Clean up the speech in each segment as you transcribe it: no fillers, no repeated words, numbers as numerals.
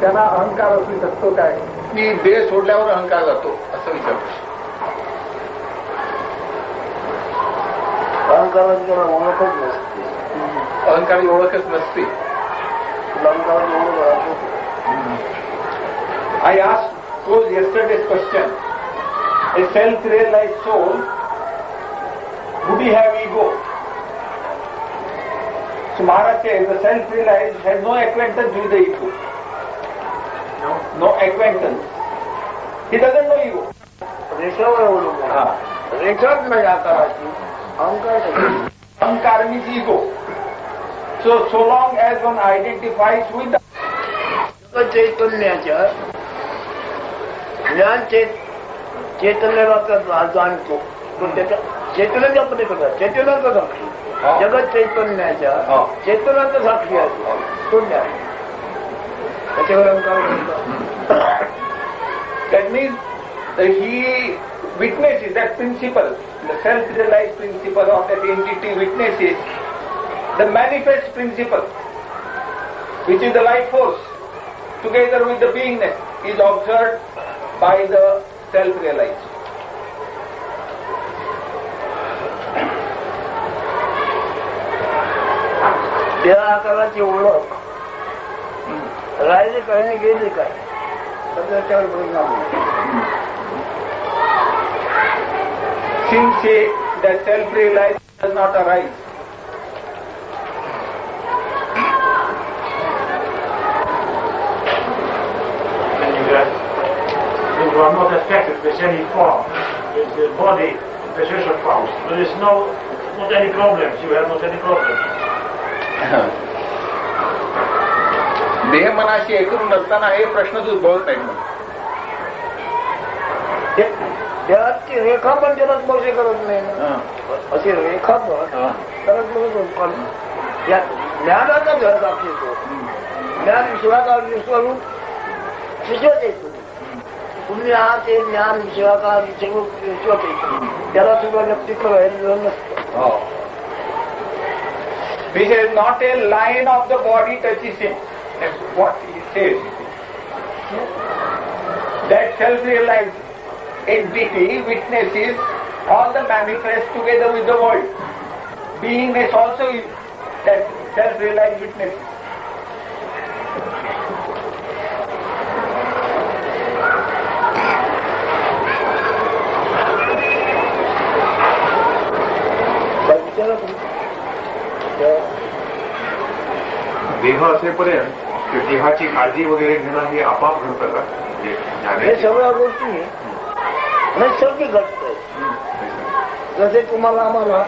त्यांना अहंकार असू शकतो काय? की देह सोडल्यावर अहंकार जातो असं विचारतो. अहंकाराची त्याला ओळखच नसते. अहंकाराची ओळखच नसते. अहंकाराची ओळख. I asked yesterday's question. A self-realized soul, would he have ego? So Maharaj says the self-realized has no acquaintance with the ego. No acquaintance. He doesn't know ego. रेषावर अवलंबून. रेषाच नाही आकाराची. Ahankar means ego. So long as one identifies with the चैतन्याच्या ज्ञान चैतन्याला जाणतो तो त्याच्या चैतन्याच्या पलीकडे चैतन्याचा साक्षी. जगत चैतन्याच्या चैतन्याचा साक्षी आहे तो ज्ञान. त्याच्यावर that means that he witnesses that principle, the self-realized principle of that entity witnesses the manifest principle, which is the life force, together with the beingness, is observed by the self-realized. त्या आकाराची ओळख राहिली काय आणि गेली काय त्याच्यावर परिणाम. Since the self-realized does not arise, you are not affected with any form, with the body, possession forms. There is not any problems. You have not any problems. देह मनाशी एकूण नसताना हे प्रश्नच उद्भवत नाही. देहाची रेखा पण त्याला स्पर्श करत नाही ना. अशी रेखा पण ज्ञानाचा घर दाखवतो. ज्ञान विश्वाकार स्वरूप विश्वच येतो. तुम्ही आहात ते ज्ञान विश्वाकार विश्वच येतो. त्याला सुद्धा व्यक्तित्व राहिलेलं नसतं. This is not a line of the body touches him. That's what he says. That self-realized entity witnesses all the manifest together with the world. Beingness also is that self-realized witness. देह असेपर्यंत देहाची काळजी वगैरे घेणं हे आपाप घडतं का? हे सगळ्या गोष्टी नैसर्गिक घडत. जसे तुम्हाला आम्हाला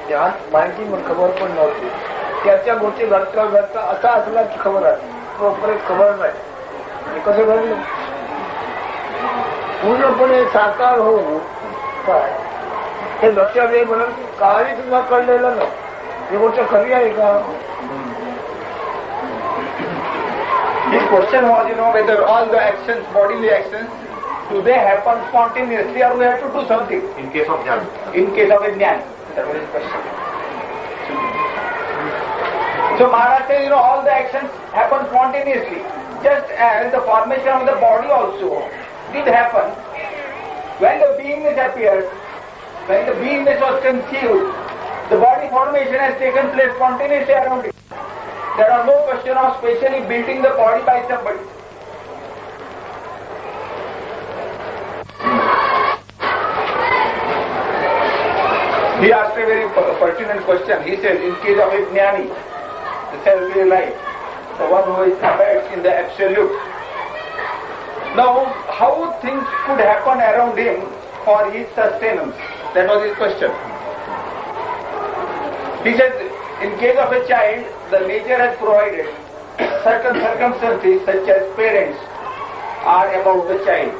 ध्यान माहिती खबर पण नव्हती. त्याच्या गोष्टी घडता घडता असा असला की खबर आहे. प्रॉपर खबर नाही. कसं घडलं पूर्णपणे साकार होऊन काय हे लक्षात येईल म्हणून काही सुद्धा कळलेलं नाही. ही गोष्ट खरी आहे का? His question was, whether all the actions, bodily actions, do they happen spontaneously or we have to do something? In case of jnana. In case of a jnana. That was his question. So Maharaj says, all the actions happen spontaneously. Just as the formation of the body also did happen. When the beingness appeared, when the beingness was conceived, the body formation has taken place spontaneously around it. There are no question of specially building the body by somebody. He asked a very pertinent question. He said, in case of a jnani, the self-realized, the one who is abides in the absolute. Now, how things could happen around him for his sustenance? That was his question. He said, in case of a child, the nature has provided certain circumstances such as parents are about the child.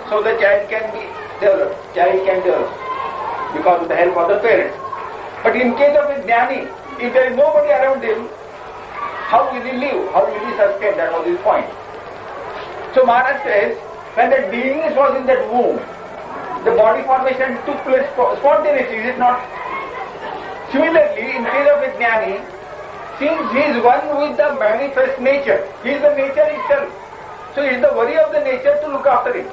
So the child can be developed, child can develop because of the help of the parents. But in case of a jnani, if there is nobody around him, how will he live? How will he sustain? That was his point. So Maharaj says, when the beingness was in that womb, the body formation took place spontaneously, is it not? Similarly, in case of a jnani, since he is one with the manifest nature, he is the nature itself. So it's the worry of the nature to look after it.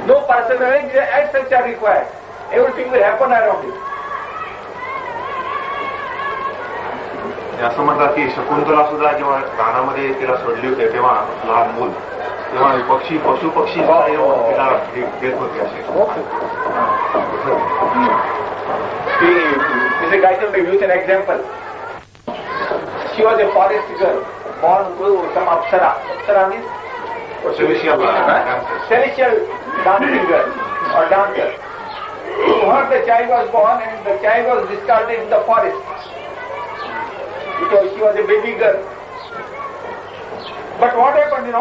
No perseverance as such are required. Everything will happen around it. असं म्हणतात की शकुंतला सुद्धा जेव्हा रानामध्ये तिला सोडली होते तेव्हा लहान मूल तेव्हा पक्षी पशु पक्षी तिला घेत होते असे. Mr. Gaitam may use an example. She was a forest girl born to some apsara. Apsara means celestial dancing girl or dancer. To her the child was born and the child was discarded in the forest because she was a baby girl. But what happened,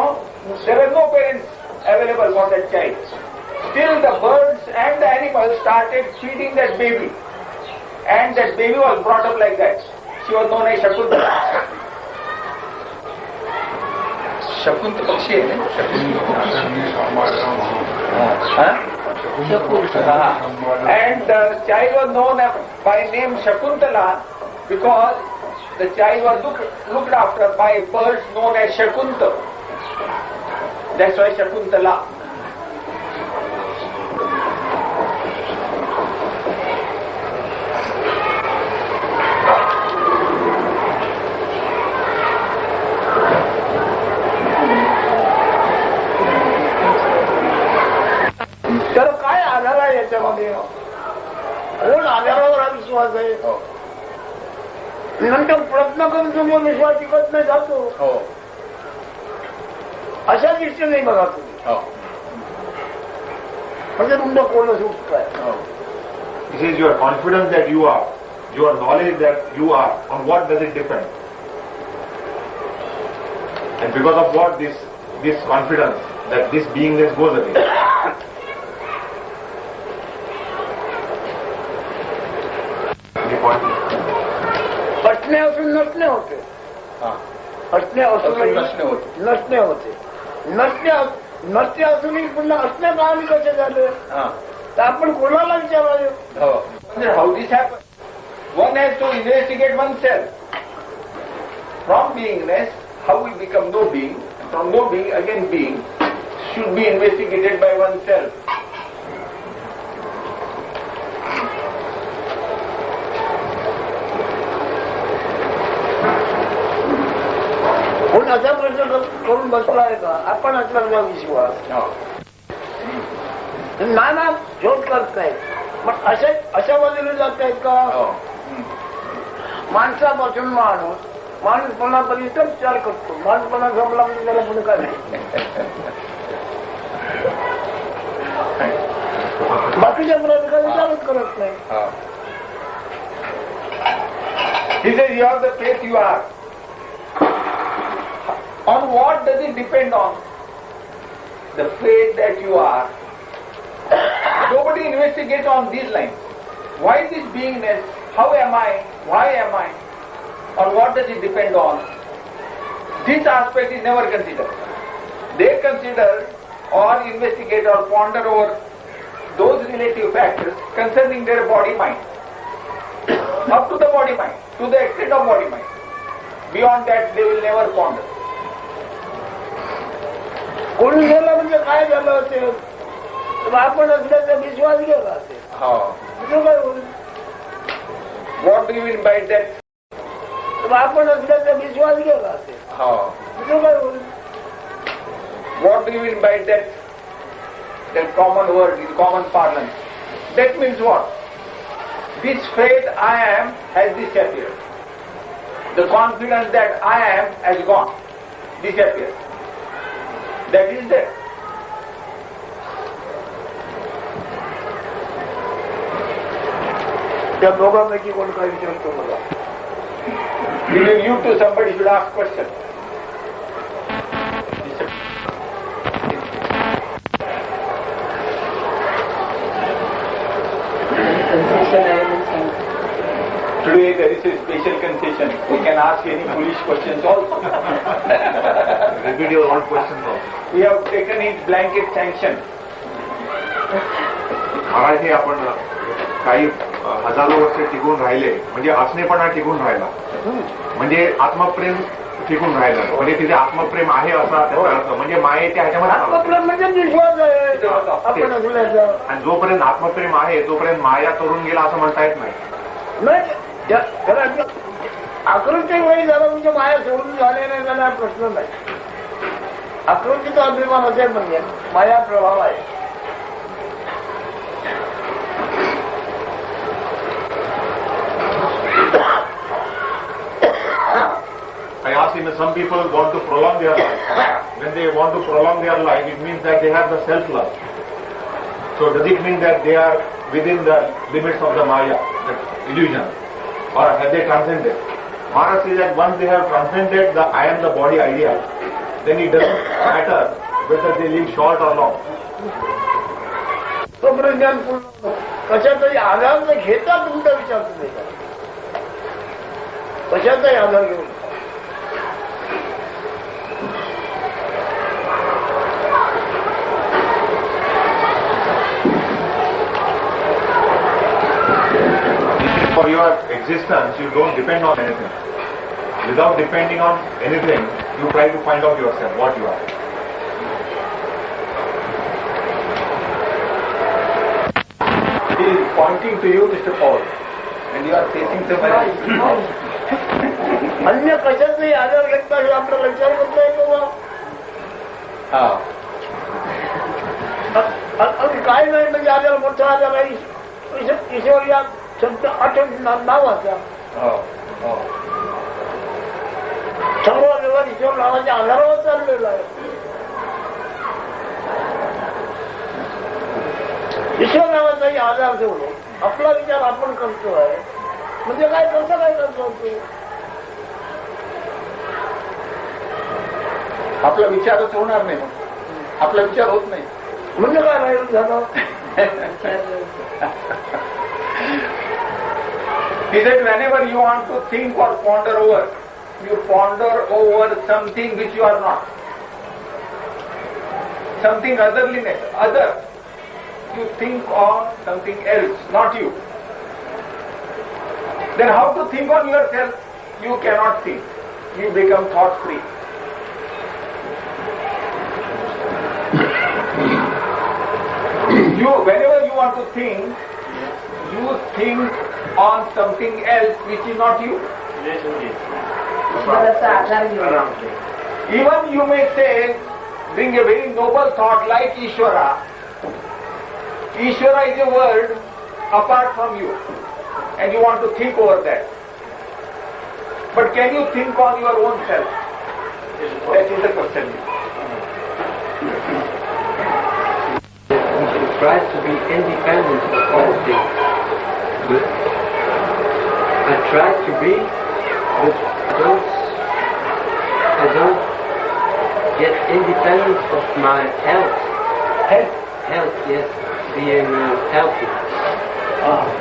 there were no parents available for that child. Still the birds and the animals started feeding that baby. And that baby was brought up like that. She was known as Shakuntala. Shakuntala Pakshi hai na? And the child was known by name Shakuntala because the child was looked after by birds known as Shakunta. That's why Shakuntala. तर काय आधार आहे याच्यामध्ये? कोण आधारावर हा विश्वास आहे? नंतर प्रयत्न करून तुम्ही विश्वास टिकत नाही जातो. अशा दृष्टी नाही बघा तुम्ही. म्हणजे तुमचं कोण सुटत आहे. This is your confidence that you are, your knowledge that you are. On what does it depend? And because of what this confidence that this beingness goes away. असणे असून नसणे होते. असणे असून नसणे होते. नसणे असूनही पुन्हा असणे कारण कसे झाले तर आपण कोणाला विचारावे. How this happens? One has to investigate oneself. From beingness, how we become no being, from no being again being, should be investigated by oneself. कोण असा प्रश्न करून बसला आहे का? आपण असला विश्वास नाना शोध करतायत. मग अशा बाजूला जात आहेत का? माणसापासून माणूसपणापर्यंत विचार करतो. माणूसपणा जमला म्हणजे त्याला पुढे काय नाही. बाकीच्या प्रकार विचारच करत नाही. He says you have the faith you are. On what does it depend on? The faith that you are. Nobody investigates on these lines. Why this beingness? How am I? Why am I? On what does it depend on? This aspect is never considered. They consider or investigate or ponder over those relative factors concerning their body-mind. Up to the body-mind, to the extent of body-mind. Beyond that, they will never ponder. कोणी गेलं म्हणजे काय झालं असेल? आपण असल्याचा विश्वास गेला असेल. काय होईल? What do you mean by that? आपण असल्याचा विश्वास गेला असेल. काय होईल? What do you mean by that? That common word in common parlance. That means what? This faith I am has disappeared. The confidence that I am has gone, disappeared. That is there. त्या दोघांपैकी कोण काय विचारतो मला? You to somebody should ask question. Today there is a special concession. We can ask any foolish questions also. Repeat your own questions also. We have taken it blanket sanction. Maharaj हे आपण काही हजारो वर्ष टिकून राहिले म्हणजे असणेपणा टिकून राहिला म्हणजे आत्मप्रेम टिकून राहिलं. म्हणजे तिथे आत्मप्रेम आहे असा त्याचा अर्थ. म्हणजे मायेच्या ह्याच्यामध्ये आत्मप्रेम म्हणजे विश्वास आहे आपण असल्याचा. आणि जोपर्यंत आत्मप्रेम आहे तोपर्यंत माया तोडून गेला असं म्हणता येत नाही. नाही आकृती वेळी झालं म्हणजे माया सोडून झाले नाही त्याला प्रश्न नाही. आकृतीचा अभिमान असेल म्हणजे माया प्रभाव आहे. I asked him, some people want to prolong their life. When they want to prolong their life, it means that they have the self-love. So does it mean that they are within the limits of the Maya, the illusion? Or have they transcended? Maharaj says that once they have transcended the I am the body idea, then it doesn't matter whether they live short or long. तो ज्ञान पूर्ण कशाचाही आधार न घेता तुमचा विचार तुम्ही करा. कशाचाही आधार घेऊन For your existence, you don't depend on anything. Without depending on anything, you try to find out yourself, what you are. He is pointing to you, Mr. Paul, and you are facing somewhere else. अन्य कशाचाही आधार घेतला हे आपल्याला विचार करता येतो का? काय नाही म्हणजे आधार मोठा आधार आहे ईश्वर या शब्द आठवण नावाचा सर्व व्यवहार ईश्वर नावाच्या आधारावर चाललेला आहे. ईश्वर नावाचाही आधार ठेवलो आपला विचार आपण करतो आहे म्हणजे काय कसं काय करतो. आपला विचारच होणार नाही. आपला विचार होत नाही म्हणजे काय राहील झालं. He said, whenever you want to think or ponder over, you ponder over something which you are not. Something other. You think on something else, not you. Then how to think on yourself? You cannot think. You become thought free. Whenever you want to think, you think on something else which is not you. Yes, indeed. Even you may say, bring a very noble thought like Ishvara. Ishvara is a word apart from you, and you want to think over that. But can you think on your own self? That is the question. Try to be independent of all things. I try to be, but I don't get independent of my health. Health, yes, being healthy.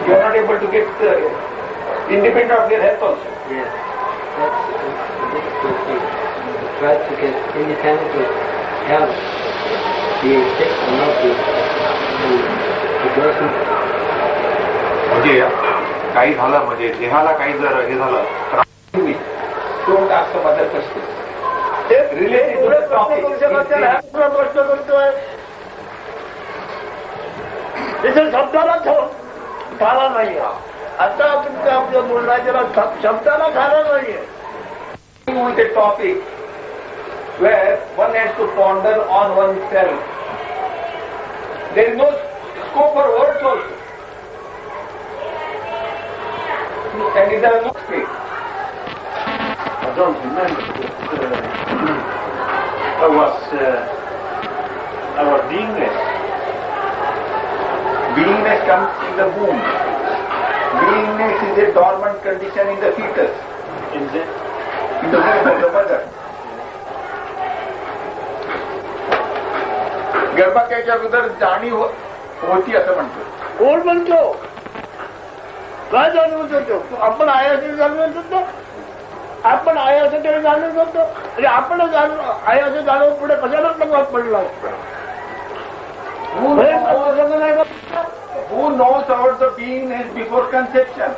You are not able to get independent of your health also. Yes, that's a difficult thing. I try to get independent of health, being sick or not being sick. म्हणजे काही झालं म्हणजे देहाला काही जर हे झालं तर Don't ask some other questions. Related to the topic. प्रश्न करतोय तिथे शब्दाला थारा नाही. आता तुमच्या आपल्या बोलण्याच्या शब्दाला थारा नाहीये. With a topic where one has to ponder on oneself. There is no scope for words also. And there are no space. I don't remember. Our beingness. Beingness comes in the womb. Beingness is a dormant condition in the fetus. In the womb of the mother. गर्भाशयाच्या अगोदर जाणीव होती असं म्हणतो. कोण म्हणतो काय जाणवत होतो. आपण आयासाठी जाणवत होतो. आपण आयासाठी जाणवत होतो आणि आपण आयाचे जाणव पुढे कशाला प्रभाव पडला. Who knows about the beingness before conception?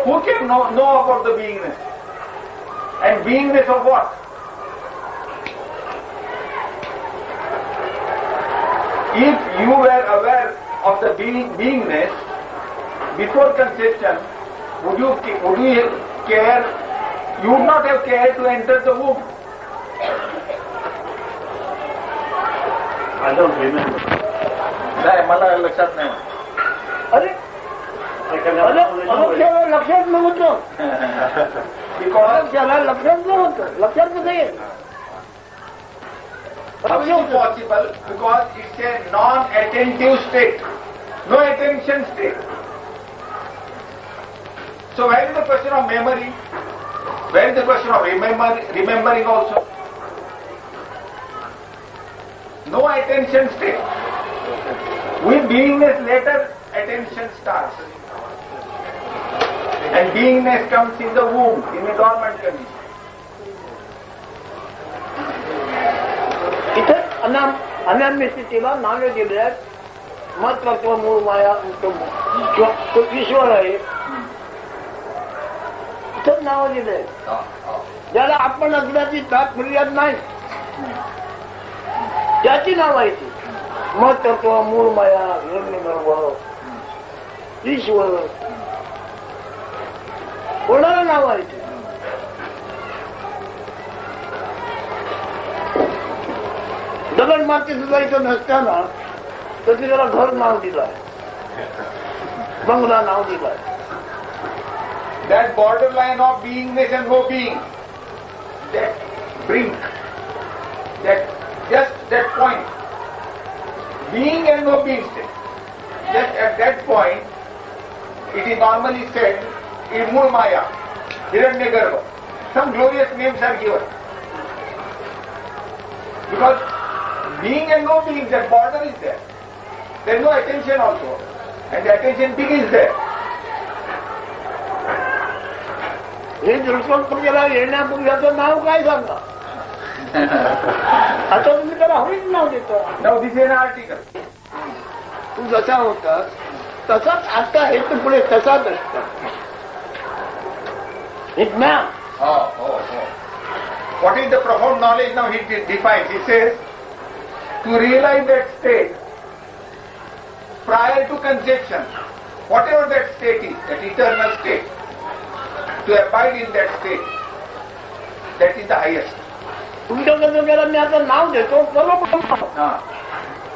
Who can know about the beingness? And beingness of what? If you were aware of the beingness before conception, would you care? You would not have cared to enter the womb. I don't remember. नाही मला लक्षात नाही. अरे अनुक्षाला लक्षात नव्हतं. अनुक्षाला लक्षात नव्हतं. लक्षात कसं येईल? How is it possible? Because it's a non-attentive state, no attention state. So where is the question of memory? Where is the question of remembering also? No attention state. With beingness later, attention starts. And beingness comes in the womb, in a dormant condition. इथे अनाम्य स्थितीला नावे दिले आहेत. महत्त्वाचं मूळ माया तो ईश्वर आहे. इथं नावं दिले आहेत. ज्याला आपण अज्ञाची तात्पर्यात नाही त्याची नाव आहे ती. महत्त्व, मूळ माया, हिरण्यगर्भ, ईश्वर, कोणाला नाव आहे ते? दगड माती सुद्धा इथं नसताना तरी त्याला घर नाव दिलंय, बंगला नाव दिलंय. That borderline of beingness and no being, that brink, just that point, being and no being state, just at that point, it is normally said in Mool Maya, Hiranyagarbha. Some glorious names are given. Because being and no being, that border is there. There is no attention also. And the attention begins there. हे दृष्टोत्पत्तीला येण्यापूर्वीचं नाव काय सांगा? आता तुम्ही त्याला हवीच नाव देतो. Now this is an article. तू जसा होतास तसाच आता हे तू पुढे तसाच असतो. हे ज्ञान. What is the profound knowledge? Now he defines. He says, to realize that state prior to conception, whatever that state is, that eternal state, to abide in that state, that is the highest. तुमच्याकडे गेला मी आता नाव देतो बरोबर.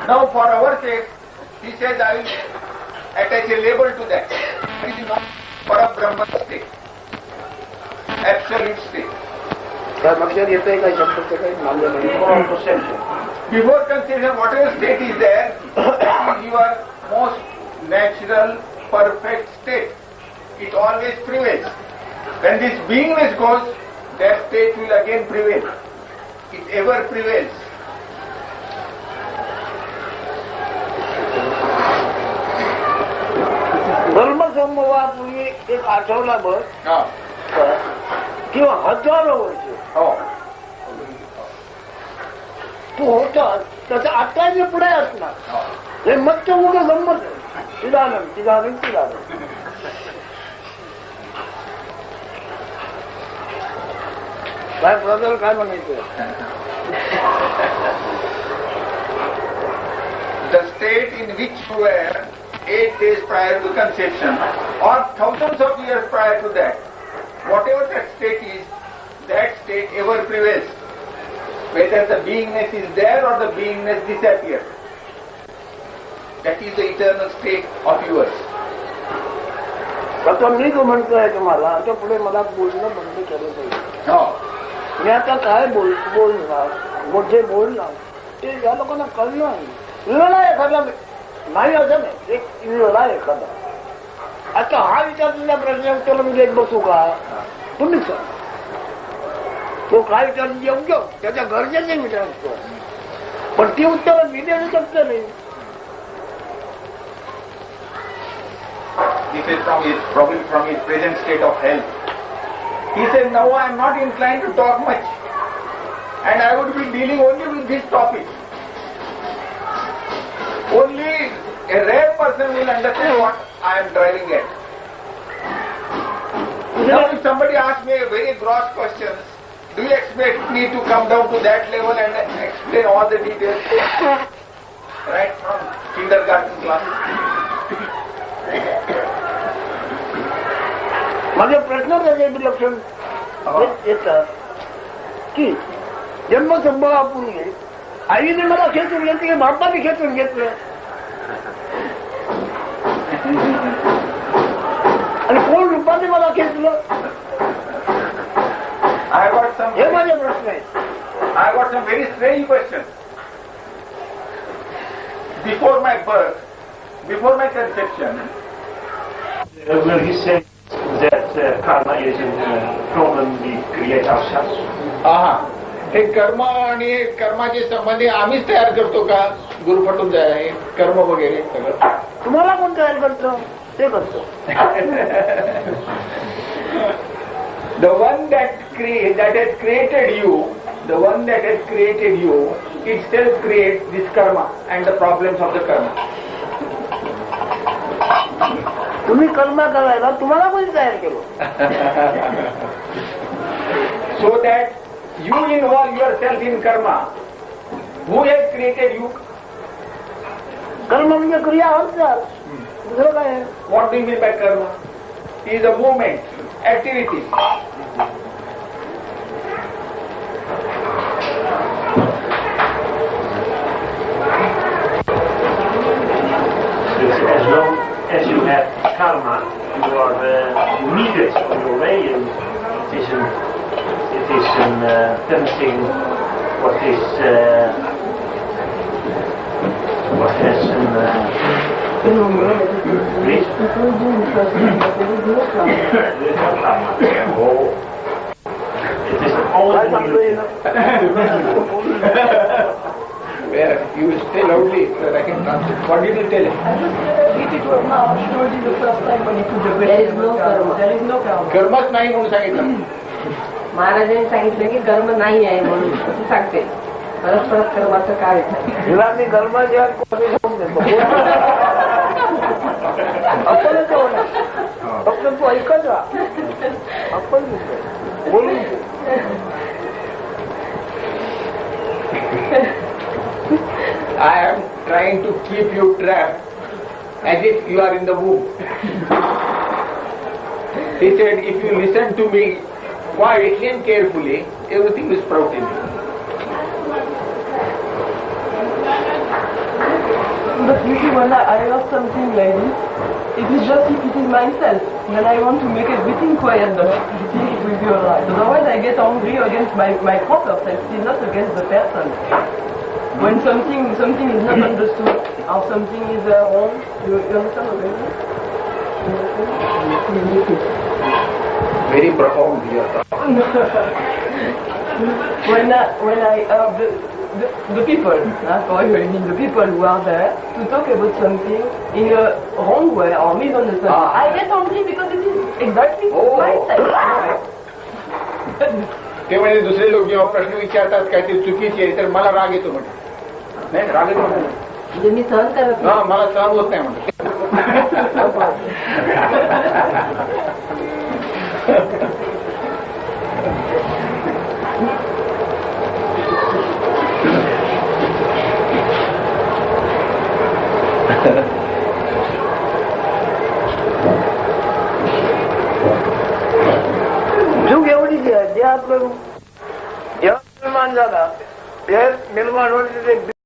Now for our sake, he says, I will attach a label to that. It is not for a Brahman state, absolute state. काय लक्षात येतंय काय शब्दाचं काही मानलं नाही. Before conception, whatever state is there, is your most natural, perfect state. It always prevails. When this beingness goes, that state will again prevail. It ever prevails. धर्मसंभवापूर्वी एक आठवडाभर किंवा हजारो वर्ष तू होतास तसं आता जे पुढे असणार हे मत्त उभं गंमत आहे. चिदानंद चिदानंद चिदानंद. काय ब्रदर काय म्हणायचं? The state in which you were 8 days prior to conception or thousands of years prior to that, whatever that state is, that state ever prevails. Whether the beingness is there or the beingness disappears. That is the eternal state of yours. आता मी जो म्हणतोय तुम्हाला आता पुढे मला बोलणं बंद केलं पाहिजे. मी आता काय बोलणार मोठे बोलणार ते या लोकांना कळलं नाही. लिहिला एखादा नाही असं नाही, एक लिहिला एखादा. आता हा विचारलेला प्रश्न उत्तर मी देत बसू का? तुम्हीच सांगा. तो काय विचार योग्य त्याच्या गरजेचे विचारतो पण ती उत्तरं मी देऊ शकतो नाही. This is probably from his present state of health. He says, now I am not inclined to talk much. And I would be dealing only with this topic. Only a rare person will understand what I am driving at. Now if somebody asks me a very gross question, Do you expect me to come down to that level and explain all the details? Right from kindergarten class. माझे प्रश्न त्याचे लक्षण येतात की जन्मसंभव आपण घे आईने मला खेचून घेतली की बापाने खेचून घेतलं आणि कोण रूपाने मला खेचलं हे माझे प्रश्न आहेत. I got some very strange questions. Before my birth, before my conception, Will he say that karma is a problem we create ourselves? हे कर्म आणि कर्माचे संबंधी आम्हीच तयार करतो का? गुरुफटून जाय कर्म वगैरे सगळं तुम्हाला कोण तयार करतो ते करतो. The one that has created you, the one that has created you, itself creates this karma and the problems of the karma. तुम्ही कर्म करायला तुम्हाला कोणी तयार केलं. So that you involve yourself in karma. Who has created you? कर्म म्हणजे क्रिया हालचाल दुसरं काय आहे. What do you mean by karma? It is a movement, activity. As long as you have karma, you are needed on your way, and it is something what has it is all काय सांगतोय ना. Where you stay loudly, so I can translate. What did you tell him? There is no karma. कर्मच नाही म्हणून सांगितलं. महाराजांनी सांगितलं की कर्म नाही आहे म्हणून असं सांगते. परस्पर कर्माचं काय आहे? हिला मी कर्माची हात कोणी सांगून देतो. आपण फक्त तू ऐकत राहा. आपण बोलून I am trying to keep you trapped as if you are in the womb. He said, if you listen to me quietly and carefully, everything will sprout in you. But you see, when I hear something like this, it is just if it is myself. Then I want to make everything quiet, but I think it will be alright. Otherwise, I get angry against my proper self. It is not against the person. When something is not understood or something is wrong, you understand what I mean? Very profound here. When I the people, the people who are there to talk about something in a wrong way or misunderstanding, I get angry because it is exactly myself. ते म्हणजे दुसरे लोक जेव्हा प्रश्न विचारतात काहीतरी चुकीचे आहे तर मला राग येतो म्हणजे नाही राग येतो म्हणजे मी सहन करत हा मला सहन होत नाही म्हणतो. चूक एवढीच आहे. जे आपलं जेव्हा निर्माण झाला ते निर्माण होण्याचे